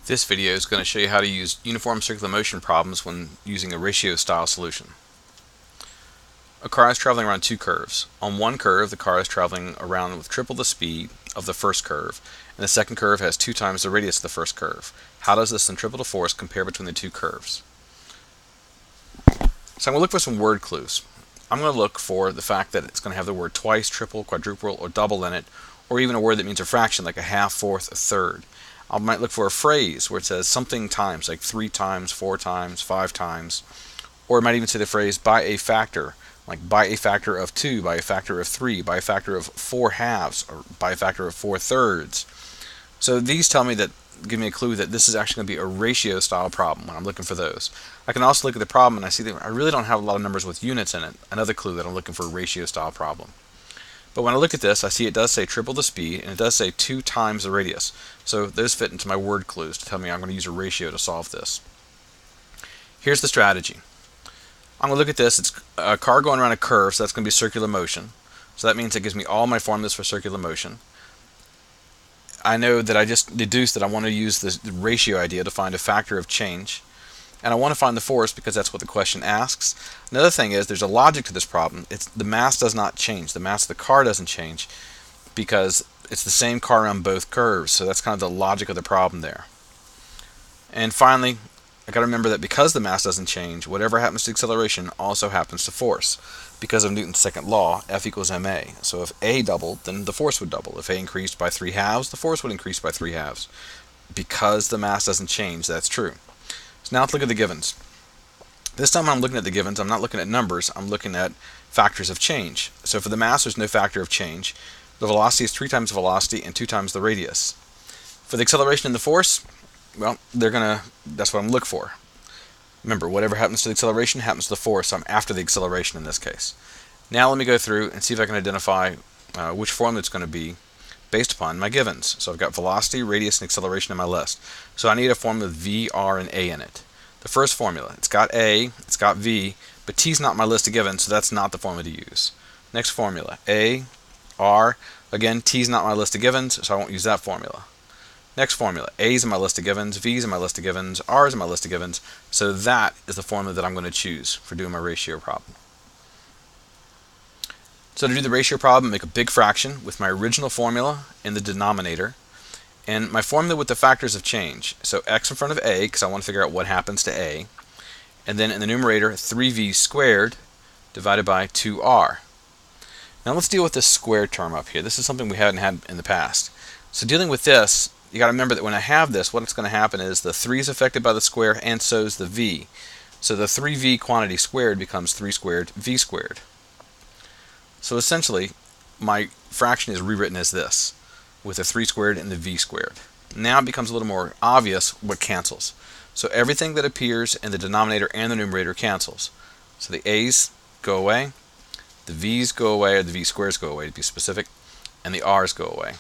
This video is going to show you how to use uniform circular motion problems when using a ratio style solution. A car is traveling around two curves. On one curve, the car is traveling around with triple the speed of the first curve, and the second curve has 2 times the radius of the first curve. How does the centripetal force compare between the two curves? So I'm going to look for some word clues. I'm going to look for the fact that it's going to have the word twice, triple, quadruple, or double in it, or even a word that means a fraction like a half, fourth, a third. I might look for a phrase where it says something times, like 3 times, 4 times, 5 times, or it might even say the phrase by a factor, like by a factor of 2, by a factor of 3, by a factor of 4 halves, or by a factor of 4 thirds. So these tell me that, give me a clue that this is actually going to be a ratio style problem when I'm looking for those. I can also look at the problem and I see that I really don't have a lot of numbers with units in it, another clue that I'm looking for a ratio style problem. But when I look at this, I see it does say triple the speed, and it does say 2 times the radius. So those fit into my word clues to tell me I'm going to use a ratio to solve this. Here's the strategy. I'm going to look at this. It's a car going around a curve, so that's going to be circular motion. So that means it gives me all my formulas for circular motion. I know that I just deduced that I want to use this ratio idea to find a factor of change. And I want to find the force because that's what the question asks. Another thing is there's a logic to this problem. The mass does not change. The mass of the car doesn't change because it's the same car on both curves. So that's kind of the logic of the problem there. And finally, I got to remember that because the mass doesn't change, whatever happens to acceleration also happens to force. Because of Newton's second law, F equals ma. So if A doubled, then the force would double. If A increased by 3 halves, the force would increase by 3 halves. Because the mass doesn't change, that's true. So now let's look at the givens. This time when I'm looking at the givens, I'm not looking at numbers, I'm looking at factors of change. So for the mass, there's no factor of change. The velocity is 3 times the velocity and 2 times the radius. For the acceleration and the force, well, that's what I'm looking for. Remember, whatever happens to the acceleration happens to the force, so I'm after the acceleration in this case. Now let me go through and see if I can identify which formula it's going to be based upon my givens. So I've got velocity, radius, and acceleration in my list. So I need a formula with v, r, and a in it. The first formula, it's got a, it's got v, but t's not my list of givens, so that's not the formula to use. Next formula, a, r, again, t's not my list of givens, so I won't use that formula. Next formula, a's in my list of givens, v's in my list of givens, r's in my list of givens, so that is the formula that I'm going to choose for doing my ratio problem. So to do the ratio problem, make a big fraction with my original formula in the denominator, and my formula with the factors of change. So x in front of a, because I want to figure out what happens to a, and then in the numerator, 3v squared divided by 2r. Now let's deal with this squared term up here. This is something we haven't had in the past. So dealing with this, you got to remember that when I have this, what's going to happen is the 3 is affected by the square, and so is the v. So the 3v quantity squared becomes 3 squared v squared. So essentially, my fraction is rewritten as this, with the 3 squared and the v squared. Now it becomes a little more obvious what cancels. So everything that appears in the denominator and the numerator cancels. So the a's go away, the v's go away, or the v squares go away to be specific, and the r's go away.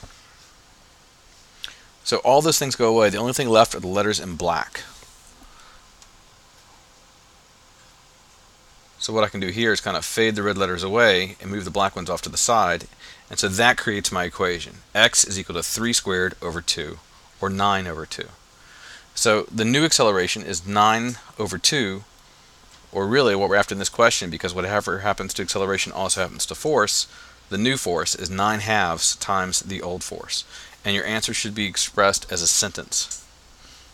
So all those things go away. The only thing left are the letters in black. So what I can do here is kind of fade the red letters away and move the black ones off to the side. And so that creates my equation. X is equal to 3 squared over 2, or 9 over 2. So the new acceleration is 9 over 2, or really what we're after in this question, because whatever happens to acceleration also happens to force, the new force is 9 halves times the old force. And your answer should be expressed as a sentence,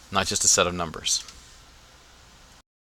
not just a set of numbers.